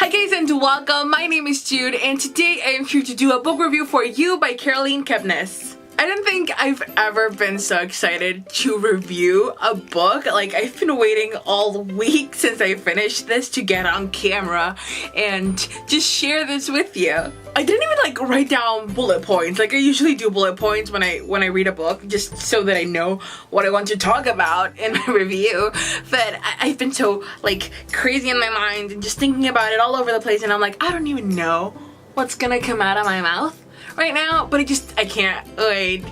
Hi guys and welcome, my name is Jude and today I am here to do a book review for you by Kepnes. I don't think I've ever been so excited to review a book. Like, I've been waiting all week since I finished this to get on camera and just share this with you. I didn't even write down bullet points. Like I usually do bullet points when I read a book, just so that I know what I want to talk about in my review. But I've been so crazy in my mind and just thinking about it all over the place, and I'm like, I don't even know what's gonna come out of my mouth right now, but I can't wait.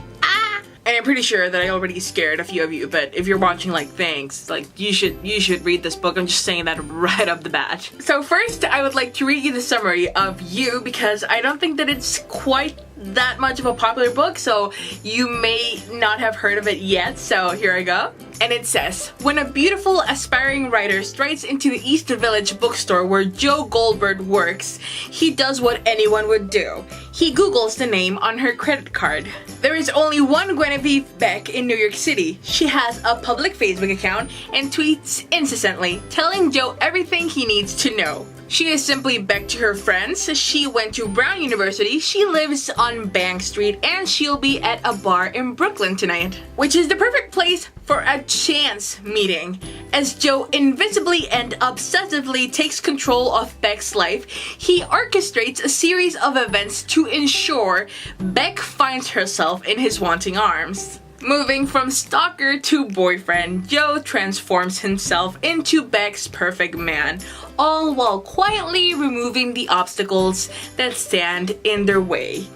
And I'm pretty sure that I already scared a few of you, but if you're watching thanks, you should read this book. I'm just saying that right off the bat. So first, I would like to read you the summary of You, because I don't think that it's quite that much of a popular book, so you may not have heard of it yet, so here I go. And it says, when a beautiful aspiring writer strides into the East Village bookstore where Joe Goldberg works, he does what anyone would do. He Googles the name on her credit card. There is only one Genevieve Beck in New York City. She has a public Facebook account and tweets incessantly, telling Joe everything he needs to know. She is simply Beck to her friends. She went to Brown University, she lives on Bank Street, and she'll be at a bar in Brooklyn tonight. Which is the perfect place for a chance meeting. As Joe invisibly and obsessively takes control of Beck's life, he orchestrates a series of events to ensure Beck finds herself in his wanting arms. Moving from stalker to boyfriend, Joe transforms himself into Beck's perfect man, all while quietly removing the obstacles that stand in their way,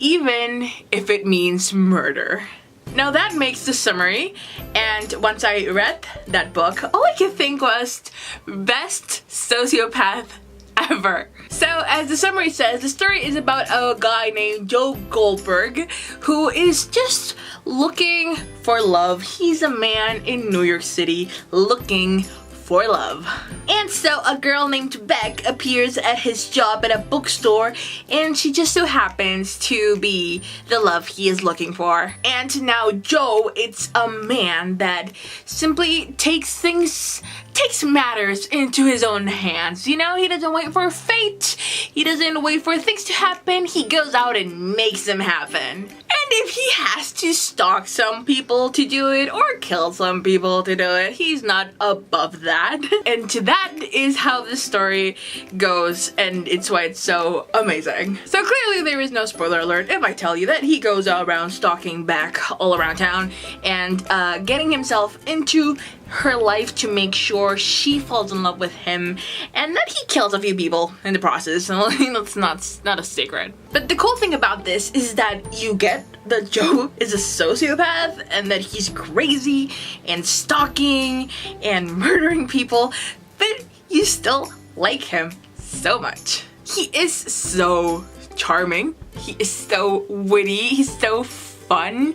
even if it means murder. Now that makes the summary, and once I read that book, all I could think was, best sociopath ever. So as the summary says, the story is about a guy named Joe Goldberg who is just looking for love. He's a man in New York City looking for love. And so a girl named Beck appears at his job at a bookstore, and she just so happens to be the love he is looking for. And now Joe, it's a man that simply takes matters into his own hands. You know, he doesn't wait for fate. He doesn't wait for things to happen. He goes out and makes them happen. And if he has to stalk some people to do it or kill some people to do it, he's not above that. And that is how the story goes, and it's why it's so amazing. So clearly there is no spoiler alert if I tell you that he goes around stalking Beck all around town and getting himself into her life to make sure she falls in love with him, and that he kills a few people in the process. It's not a secret. But the cool thing about this is that you get that Joe is a sociopath and that he's crazy and stalking and murdering people, but you still like him so much. He is so charming. He is so witty. He's so fun.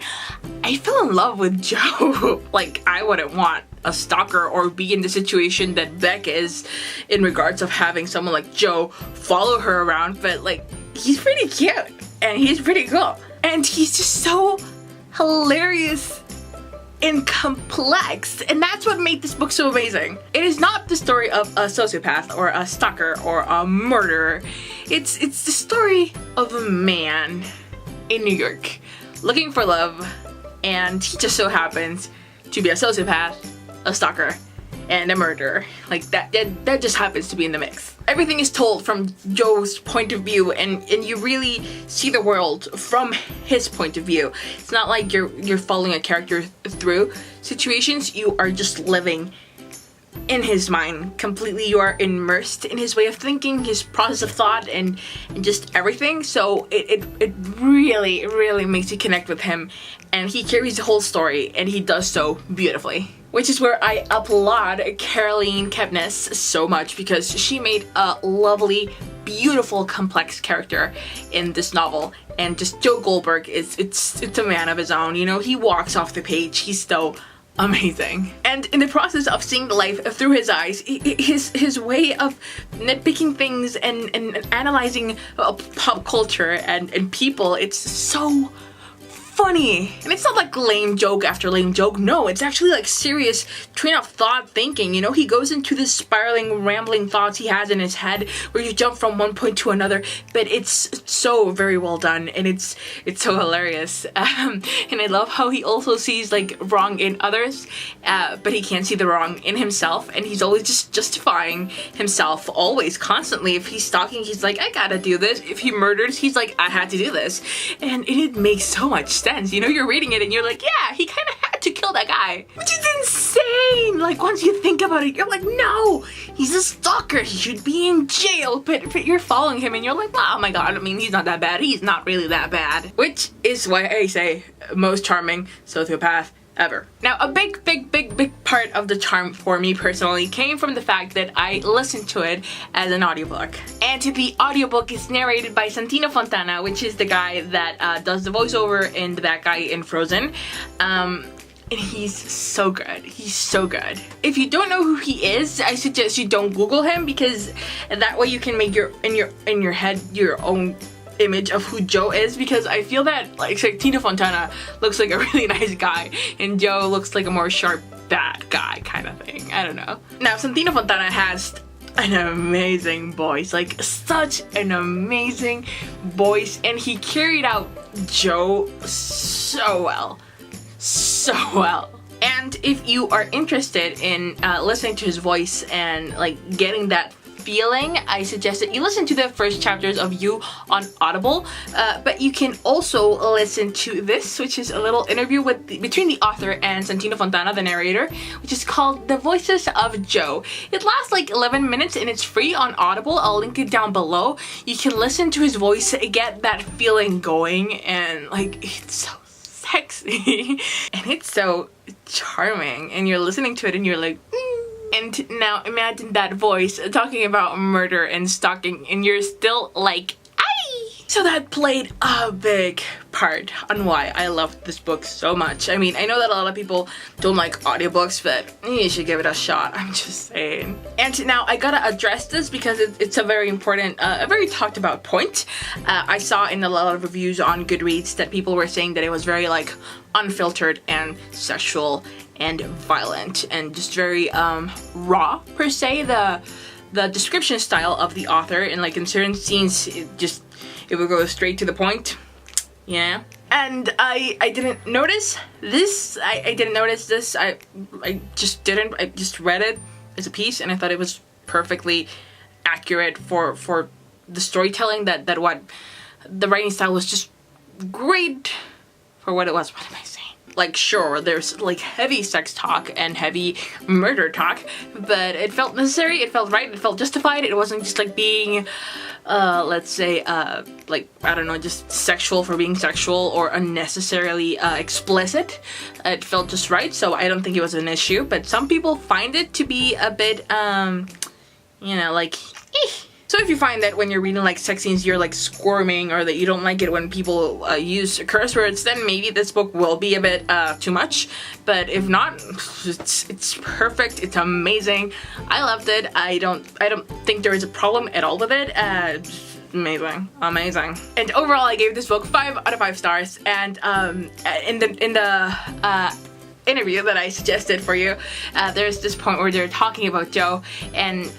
I fell in love with Joe. I wouldn't want a stalker or be in the situation that Beck is in regards of having someone like Joe follow her around, but he's pretty cute and he's pretty cool. And he's just so hilarious and complex, and that's what made this book so amazing. It is not the story of a sociopath or a stalker or a murderer. It's the story of a man in New York looking for love, and he just so happens to be a sociopath, a stalker, and a murderer. That just happens to be in the mix. Everything is told from Joe's point of view, and you really see the world from his point of view. It's not like you're following a character through situations. You are just living in his mind completely. You are immersed in his way of thinking, his process of thought, and just everything. So it really makes you connect with him, and he carries the whole story, and he does so beautifully. Which is where I applaud Kepnes so much, because she made a lovely, beautiful, complex character in this novel. And just Joe Goldberg it's a man of his own. You know, he walks off the page. He's so amazing. And in the process of seeing life through his eyes, his way of nitpicking things and analyzing pop culture and people, it's so funny. And it's not like lame joke after lame joke. No, it's actually like serious train of thought thinking. You know, he goes into this spiraling, rambling thoughts he has in his head where you jump from one point to another. But it's so very well done, and it's so hilarious. And I love how he also sees like wrong in others, but he can't see the wrong in himself, and he's always just justifying himself, always, constantly. If he's stalking, he's like, I gotta do this. If he murders, he's like, I had to do this. And it makes so much sense. You know, you're reading it and you're like, yeah, he kind of had to kill that guy, which is insane. Like, once you think about it, you're like, no, he's a stalker, he should be in jail. But you're following him and you're like, oh my god, I mean, he's not that bad. He's not really that bad. Which is why I say most charming sociopath ever. Now, a big part of the charm for me personally came from the fact that I listened to it as an audiobook. And the audiobook is narrated by Santino Fontana, which is the guy that does the voiceover in The Bad Guy in Frozen. And he's so good. He's so good. If you don't know who he is, I suggest you don't Google him, because that way you can make in your head your own image of who Joe is, because I feel that like Santino Fontana looks like a really nice guy and Joe looks like a more sharp bad guy kind of thing. I don't know. Now, Santino Fontana has an amazing voice, like such an amazing voice, and he carried out Joe so well. So well. And if you are interested in listening to his voice and like getting that feeling, I suggest that you listen to the first chapters of You on Audible, but you can also listen to this, which is a little interview between the author and Santino Fontana, the narrator, which is called The Voices of Joe. It lasts like 11 minutes and it's free on Audible. I'll link it down below. You can listen to his voice, get that feeling going, and like, it's so sexy and it's so charming, and you're listening to it and you're like, And now imagine that voice talking about murder and stalking, and you're still like, aye! So that played a big part on why I loved this book so much. I mean, I know that a lot of people don't like audiobooks, but you should give it a shot, I'm just saying. And now I gotta address this because it's a very important, a very talked about point. I saw in a lot of reviews on Goodreads that people were saying that it was very like unfiltered and sexual and violent and just very raw per se. The description style of the author, and like in certain scenes it would go straight to the point. Yeah. And I didn't notice this. I didn't notice this. I just didn't. I just read it as a piece and I thought it was perfectly accurate for the storytelling, that what the writing style was just great for what it was. What am I saying? Like, sure, there's like heavy sex talk and heavy murder talk, but it felt necessary, it felt right, it felt justified. It wasn't just like being, let's say, like, I don't know, just sexual for being sexual or unnecessarily explicit. It felt just right, so I don't think it was an issue, but some people find it to be a bit, you know, like, eeh. So if you find that when you're reading like sex scenes you're like squirming, or that you don't like it when people use curse words, then maybe this book will be a bit too much. But if not, it's perfect. It's amazing. I loved it. I don't think there is a problem at all with it. Amazing. And overall, I gave this book 5 out of 5 stars. And in the interview that I suggested for you, there's this point where they're talking about Joe and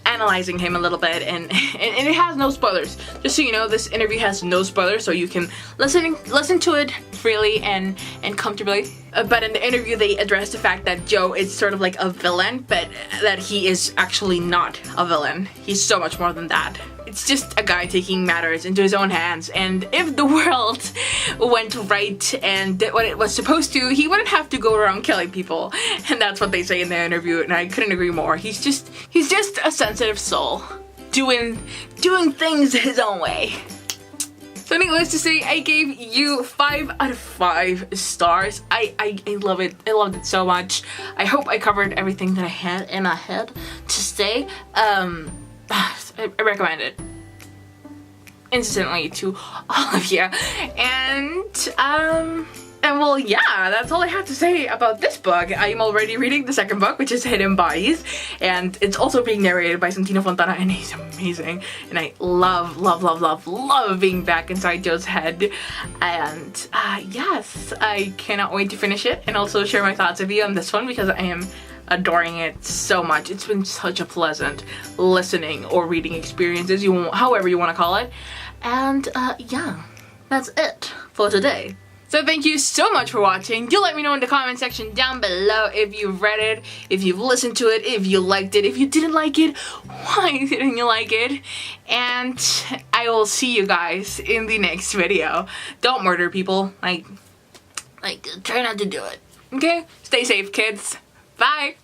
analyzing him a little bit, and it has no spoilers. Just so you know, this interview has no spoilers, so you can listen to it freely and comfortably. But in the interview, they address the fact that Joe is sort of like a villain, but that he is actually not a villain. He's so much more than that. It's just a guy taking matters into his own hands, and if the world went right and did what it was supposed to, he wouldn't have to go around killing people. And that's what they say in the interview, and I couldn't agree more. He's just a sensitive soul, doing things his own way. So needless to say, I gave You 5 out of 5 stars. I love it. I loved it so much. I hope I covered everything that I had in my head to say. I recommend it instantly to all of you. And And well, yeah, that's all I have to say about this book. I am already reading the second book, which is Hidden Bodies, and it's also being narrated by Santino Fontana, and he's amazing. And I love being back inside Joe's head. And yes, I cannot wait to finish it and also share my thoughts with you on this one because I am adoring it so much. It's been such a pleasant listening or reading experience, however you want to call it. And yeah, that's it for today. So thank you so much for watching. Do let me know in the comment section down below if you've read it, if you've listened to it, if you liked it, if you didn't like it, why didn't you like it? And I will see you guys in the next video. Don't murder people. Like try not to do it. Okay? Stay safe, kids. Bye!